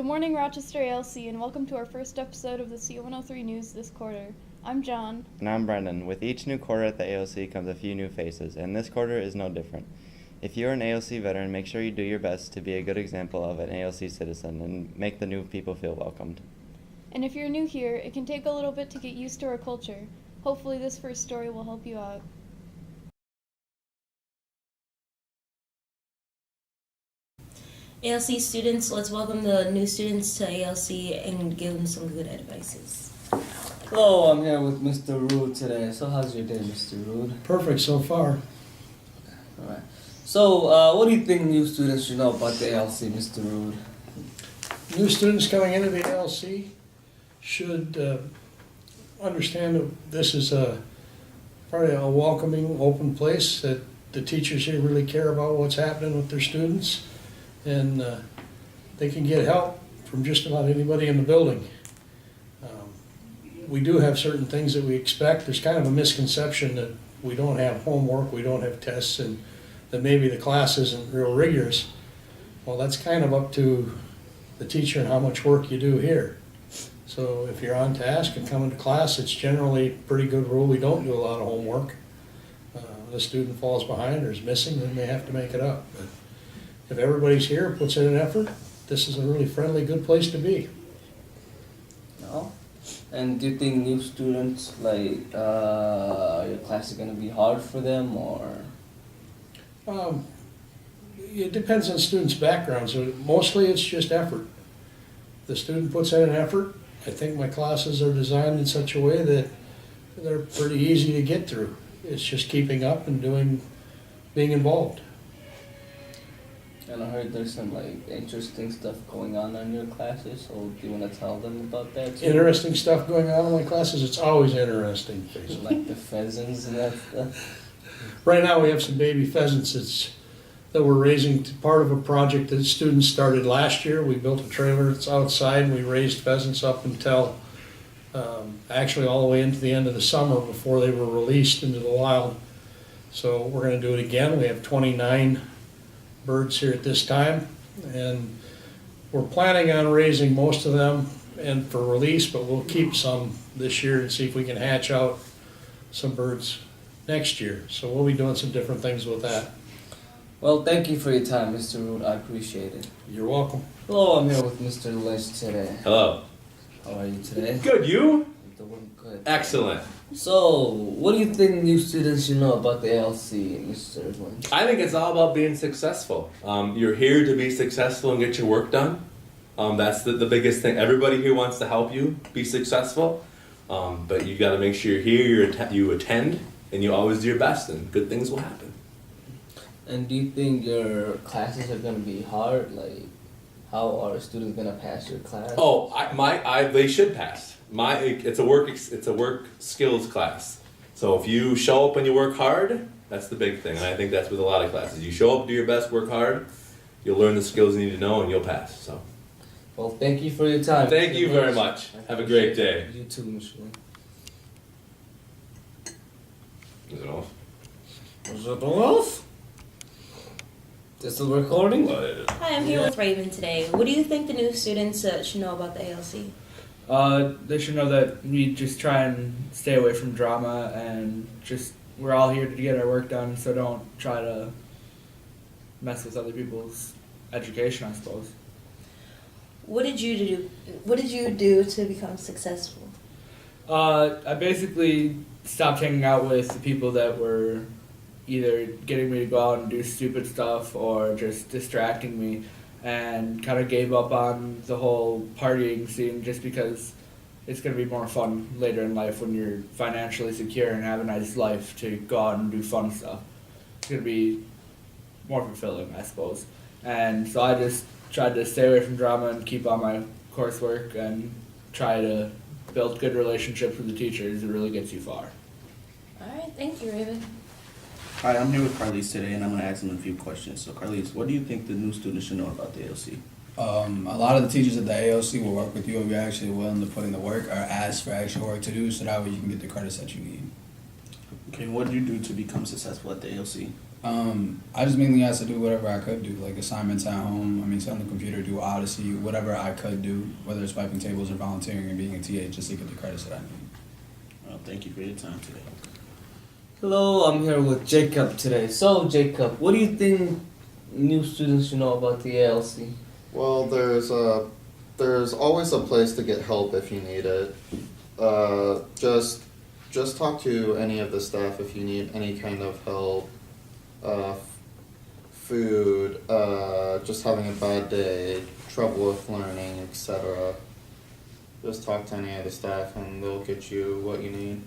morning, Rochester ALC, and welcome to our first episode of the C103 News this quarter. I'm John. And I'm Brendan. With each new quarter at the ALC comes a few new faces, and this quarter is no different. If you're an ALC veteran, make sure you do your best to be a good example of an ALC citizen and make the new people feel welcomed. And if you're new here, it can take a little bit to get used to our culture. Hopefully this first story will help you out. ALC students, let's welcome the new students to ALC and give them some good advices. Hello, I'm here with Mr. Rude today. So how's your day, Mr. Rude? Perfect so far. Alright. So, what do you think new students should know about the ALC, Mr. Rude? New students coming into the ALC should understand that this is probably a welcoming, open place, that the teachers here really care about what's happening with their students, and they can get help from just about anybody in the building. We do have certain things that we expect. There's kind of a misconception that we don't have homework, we don't have tests, and that maybe the class isn't real rigorous. Well, that's kind of up to the teacher and how much work you do here. So if you're on task and coming to class, it's generally a pretty good rule. We don't do a lot of homework. The student falls behind or is missing, then they have to make it up. But if everybody's here, puts in an effort, this is a really friendly, good place to be. No? And do you think new students, like, your class is going to be hard for them, or? It depends on students' backgrounds. So mostly it's just effort. The student puts in an effort. I think my classes are designed in such a way that they're pretty easy to get through. It's just keeping up and being involved. And I heard there's some, like, interesting stuff going on in your classes, so do you want to tell them about that too? Interesting stuff going on in my classes. It's always interesting. Like the pheasants and that stuff? Right now we have some baby pheasants that we're raising, part of a project that students started last year. We built a trailer that's outside, and we raised pheasants up until actually all the way into the end of the summer before they were released into the wild. So we're going to do it again. We have 29 birds here at this time, and we're planning on raising most of them and for release, but we'll keep some this year and see if we can hatch out some birds next year. So we'll be doing some different things with that. Well, thank you for your time, Mr. Rude. I appreciate it. You're welcome. Hello, I'm here with Mr. Lynch today. Hello. How are you today? Good, you? I'm doing good. Excellent. So, what do you think new students should know about the ALC, Mr. Lynch? I think it's all about being successful. You're here to be successful and get your work done. That's the biggest thing. Everybody here wants to help you be successful, but you got to make sure you're here, you attend, and you always do your best, and good things will happen. And do you think your classes are going to be hard? Like, how are students going to pass your class? Oh, they should pass. It's a work skills class. So if you show up and you work hard, that's the big thing. And I think that's with a lot of classes. You show up, do your best, work hard, you'll learn the skills you need to know, and you'll pass. So. Well, thank you for your time. Thank you very much. Have a great day. You too, Mr. Lynch. Is it off? Is it off? Is it recording? Hi, I'm here with Raven today. What do you think the new students should know about the ALC? They should know that we just try and stay away from drama, and we're all here to get our work done, so don't try to mess with other people's education, I suppose. What did you do to become successful? I basically stopped hanging out with the people that were either getting me to go out and do stupid stuff or just distracting me, and kind of gave up on the whole partying scene just because it's going to be more fun later in life when you're financially secure and have a nice life to go out and do fun stuff. It's going to be more fulfilling, I suppose. And so I just tried to stay away from drama and keep on my coursework and try to build good relationships with the teachers. It really gets you far. All right, thank you, Raven. Hi, I'm here with Carlise today, and I'm going to ask them a few questions. So, Carlise, what do you think the new students should know about the ALC? A lot of the teachers at the ALC will work with you if you're actually willing to put in the work or ask for extra work to do, so that way you can get the credits that you need. Okay, what did you do to become successful at the ALC? I just mainly had to do whatever I could do, like assignments at home. Sit on the computer, do Odyssey, whatever I could do, whether it's wiping tables or volunteering and being a TA, just to get the credits that I need. Well, thank you for your time today. Hello, I'm here with Jacob today. So, Jacob, what do you think new students should know about the ALC? Well, there's always a place to get help if you need it. Just talk to any of the staff if you need any kind of help. Food, just having a bad day, trouble with learning, etc. Just talk to any of the staff and they'll get you what you need.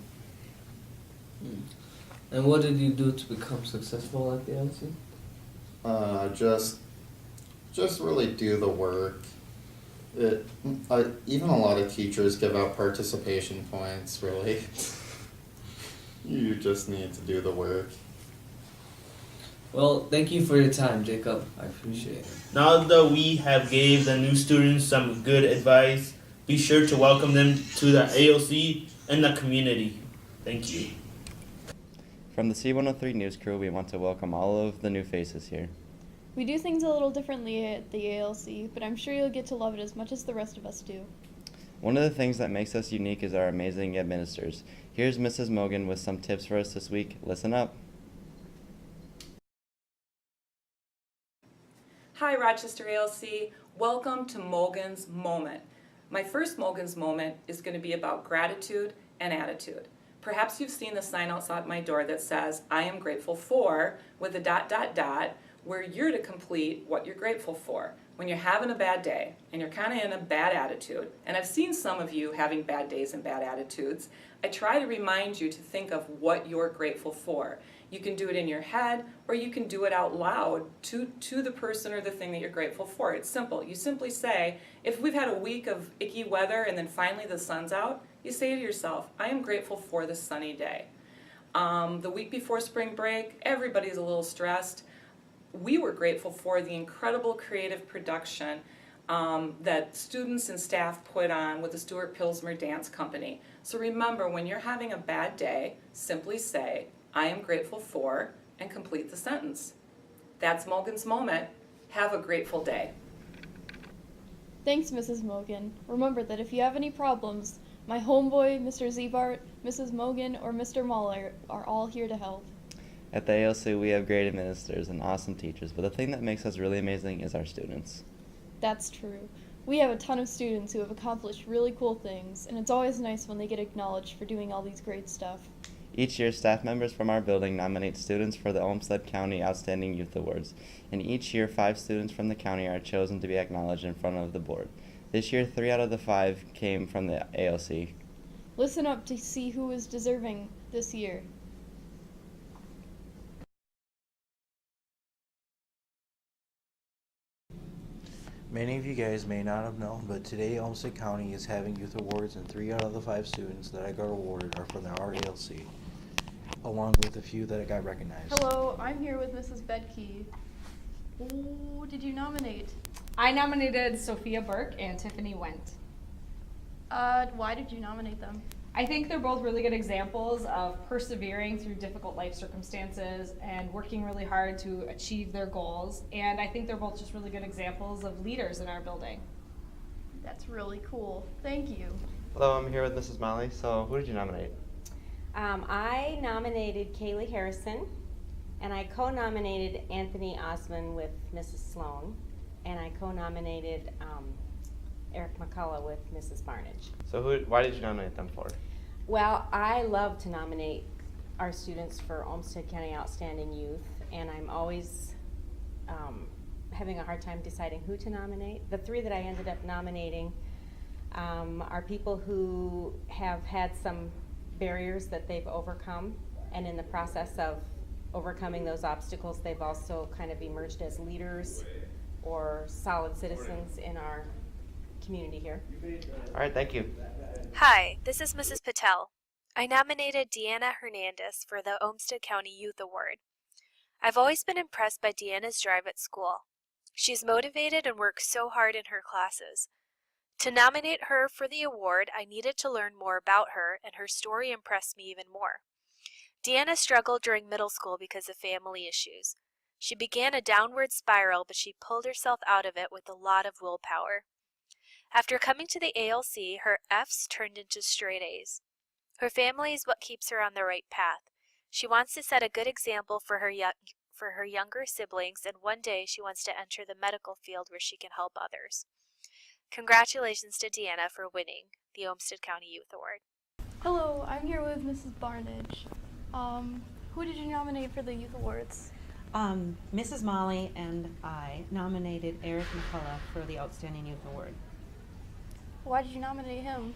And what did you do to become successful at the ALC? Just really do the work. Even a lot of teachers give out participation points, really. You just need to do the work. Well, thank you for your time, Jacob. I appreciate it. Now that we have gave the new students some good advice, be sure to welcome them to the ALC and the community. Thank you. From the C103 news crew, we want to welcome all of the new faces here. We do things a little differently at the ALC, but I'm sure you'll get to love it as much as the rest of us do. One of the things that makes us unique is our amazing administrators. Here's Mrs. Mogen with some tips for us this week. Listen up. Hi, Rochester ALC. Welcome to Mogens Moment. My first Mogens Moment is going to be about gratitude and attitude. Perhaps you've seen the sign outside my door that says, I am grateful for, with a ... where you're to complete what you're grateful for. When you're having a bad day and you're kind of in a bad attitude, and I've seen some of you having bad days and bad attitudes, I try to remind you to think of what you're grateful for. You can do it in your head, or you can do it out loud to the person or the thing that you're grateful for. It's simple. You simply say, if we've had a week of icky weather and then finally the sun's out, you say to yourself, I am grateful for this sunny day. The week before spring break, everybody's a little stressed. We were grateful for the incredible creative production that students and staff put on with the Stuart Pilsmer Dance Company. So remember, when you're having a bad day, simply say, I am grateful for, and complete the sentence. That's Mogens Moment. Have a grateful day. Thanks, Mrs. Mogen. Remember that if you have any problems, my homeboy, Mr. Zebart, Mrs. Mogen, or Mr. Mahler are all here to help. At the ALC, we have great administrators and awesome teachers, but the thing that makes us really amazing is our students. That's true. We have a ton of students who have accomplished really cool things, and it's always nice when they get acknowledged for doing all these great stuff. Each year, staff members from our building nominate students for the Olmsted County Outstanding Youth Awards, and each year 5 students from the county are chosen to be acknowledged in front of the board. This year, 3 out of the 5 came from the ALC. Listen up to see who is deserving this year. Many of you guys may not have known, but today Olmsted County is having youth awards, and 3 out of the 5 students that I got awarded are from the RALC, along with a few that I got recognized. Hello, I'm here with Mrs. Baethke. Who did you nominate? I nominated Sophia Burke and Tiffany Wendt. Why did you nominate them? I think they're both really good examples of persevering through difficult life circumstances and working really hard to achieve their goals. And I think they're both just really good examples of leaders in our building. That's really cool. Thank you. Hello, I'm here with Mrs. Molly. So, who did you nominate? I nominated Kaylee Harrison, and I co-nominated Anthony Osmond with Mrs. Sloan, and I co-nominated Eric McCullough with Mrs. Barnage. So why did you nominate them for? Well, I love to nominate our students for Olmsted County Outstanding Youth, and I'm always having a hard time deciding who to nominate. The 3 that I ended up nominating are people who have had some barriers that they've overcome, and in the process of overcoming those obstacles, they've also kind of emerged as leaders or solid citizens in our community here. All right, thank you. Hi, this is Mrs. Patel. I nominated Deanna Hernandez for the Olmsted County Youth Award. I've always been impressed by Deanna's drive at school. She's motivated and works so hard in her classes. To nominate her for the award, I needed to learn more about her, and her story impressed me even more. Deanna struggled during middle school because of family issues. She began a downward spiral, but she pulled herself out of it with a lot of willpower. After coming to the ALC, her F's turned into straight A's. Her family is what keeps her on the right path. She wants to set a good example for her younger siblings, and one day she wants to enter the medical field where she can help others. Congratulations to Deanna for winning the Olmsted County Youth Award. Hello, I'm here with Mrs. Barnage. Who did you nominate for the Youth Awards? Mrs. Molly and I nominated Eric McCullough for the Outstanding Youth Award. Why did you nominate him?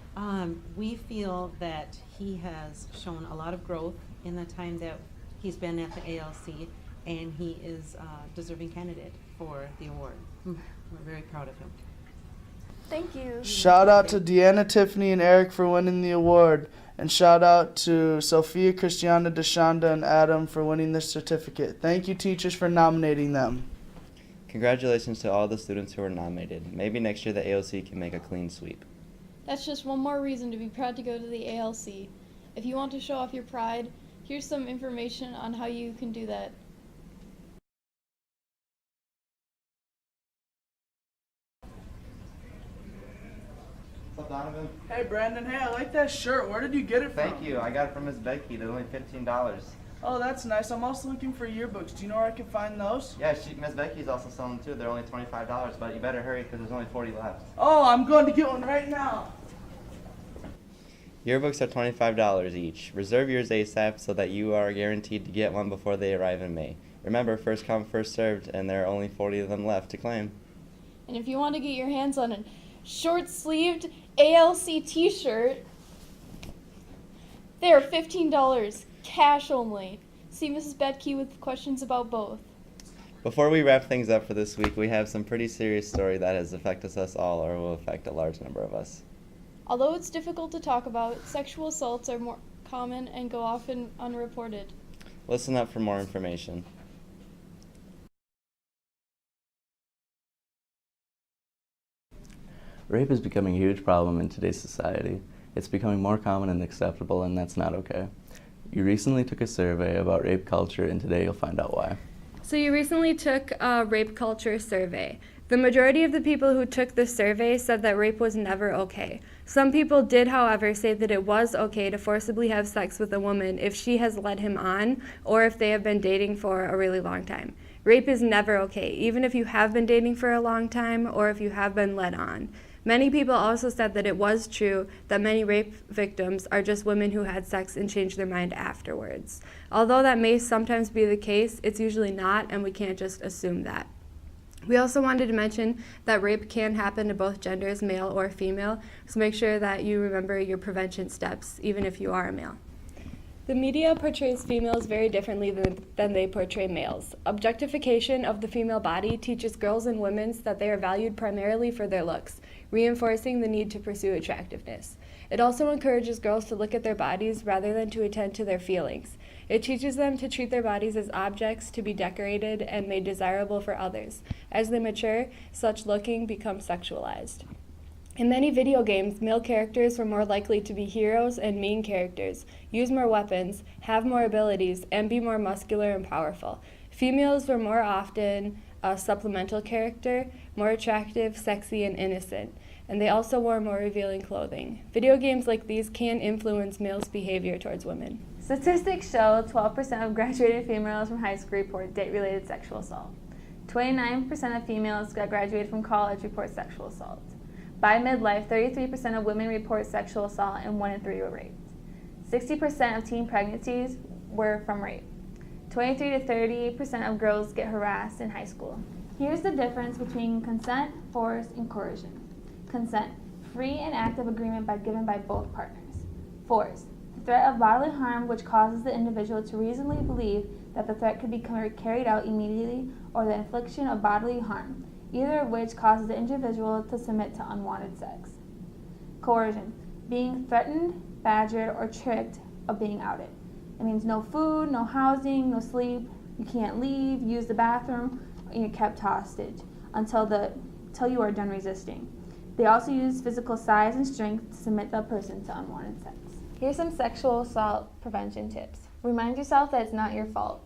We feel that he has shown a lot of growth in the time that he's been at the ALC, and he is a deserving candidate for the award. We're very proud of him. Thank you. Shout out to Deanna, Tiffany, and Eric for winning the award. And shout out to Sophia, Christiana, Deshonda, and Adam for winning the certificate. Thank you, teachers, for nominating them. Congratulations to all the students who were nominated. Maybe next year the ALC can make a clean sweep. That's just one more reason to be proud to go to the ALC. If you want to show off your pride, here's some information on how you can do that. What's up, Donovan? Hey Brandon, hey, I like that shirt. Where did you get it from? Thank you. I got it from Miss Baethke. They're only $15. Oh, that's nice. I'm also looking for yearbooks. Do you know where I can find those? Yeah, Miss Baethke's also selling too. They're only $25, but you better hurry because there's only 40 left. Oh, I'm going to get one right now. Yearbooks are $25 each. Reserve yours ASAP so that you are guaranteed to get one before they arrive in May. Remember, first come, first served, and there are only 40 of them left to claim. And if you want to get your hands on a short-sleeved ALC t-shirt, they are $15, cash only. See Mrs. Baethke with questions about both. Before we wrap things up for this week, we have some pretty serious story that has affected us all or will affect a large number of us. Although it's difficult to talk about, sexual assaults are more common and go often unreported. Listen up for more information. Rape is becoming a huge problem in today's society. It's becoming more common and acceptable, and that's not okay. You recently took a survey about rape culture, and today you'll find out why. So you recently took a rape culture survey. The majority of the people who took the survey said that rape was never okay. Some people did, however, say that it was okay to forcibly have sex with a woman if she has led him on or if they have been dating for a really long time. Rape is never okay, even if you have been dating for a long time or if you have been led on. Many people also said that it was true that many rape victims are just women who had sex and changed their mind afterwards. Although that may sometimes be the case, it's usually not, and we can't just assume that. We also wanted to mention that rape can happen to both genders, male or female, so make sure that you remember your prevention steps, even if you are a male. The media portrays females very differently than they portray males. Objectification of the female body teaches girls and women that they are valued primarily for their looks, reinforcing the need to pursue attractiveness. It also encourages girls to look at their bodies rather than to attend to their feelings. It teaches them to treat their bodies as objects to be decorated and made desirable for others. As they mature, such looking becomes sexualized. In many video games, male characters were more likely to be heroes and main characters, use more weapons, have more abilities, and be more muscular and powerful. Females were more often a supplemental character, more attractive, sexy, and innocent, and they also wore more revealing clothing. Video games like these can influence males' behavior towards women. Statistics show 12% of graduated females from high school report date-related sexual assault. 29% of females that graduated from college report sexual assault. By midlife, 33% of women report sexual assault and 1 in 3 were raped. 60% of teen pregnancies were from rape. 23 to 30% of girls get harassed in high school. Here's the difference between consent, force, and coercion. Consent, free and active agreement given by both partners. Force, the threat of bodily harm which causes the individual to reasonably believe that the threat could be carried out immediately, or the infliction of bodily harm, either of which causes the individual to submit to unwanted sex. Coercion, being threatened, badgered, or tricked of being outed. It means no food, no housing, no sleep, you can't leave, use the bathroom, and you're kept hostage until you are done resisting. They also use physical size and strength to submit the person to unwanted sex. Here's some sexual assault prevention tips. Remind yourself that it's not your fault.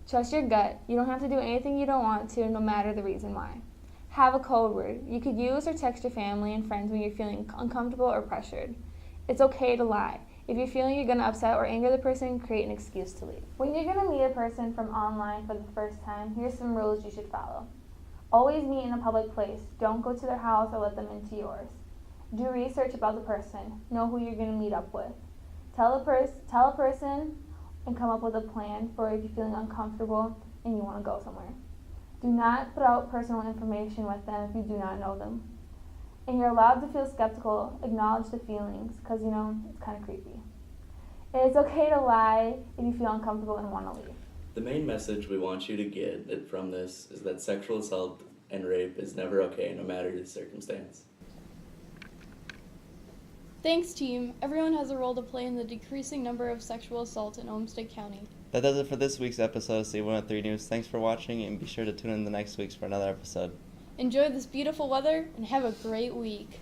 Trust your gut. You don't have to do anything you don't want to, no matter the reason why. Have a code word you could use or text your family and friends when you're feeling uncomfortable or pressured. It's okay to lie. If you're feeling you're going to upset or anger the person, create an excuse to leave. When you're going to meet a person from online for the first time, here's some rules you should follow. Always meet in a public place. Don't go to their house or let them into yours. Do research about the person. Know who you're going to meet up with. Tell a person and come up with a plan for if you're feeling uncomfortable and you want to go somewhere. Do not put out personal information with them if you do not know them. And you're allowed to feel skeptical. Acknowledge the feelings, because it's kind of creepy. And it's okay to lie if you feel uncomfortable and want to leave. The main message we want you to get from this is that sexual assault and rape is never okay, no matter the circumstance. Thanks, team. Everyone has a role to play in the decreasing number of sexual assaults in Olmsted County. That does it for this week's episode of C103 News. Thanks for watching, and be sure to tune in the next week for another episode. Enjoy this beautiful weather and have a great week.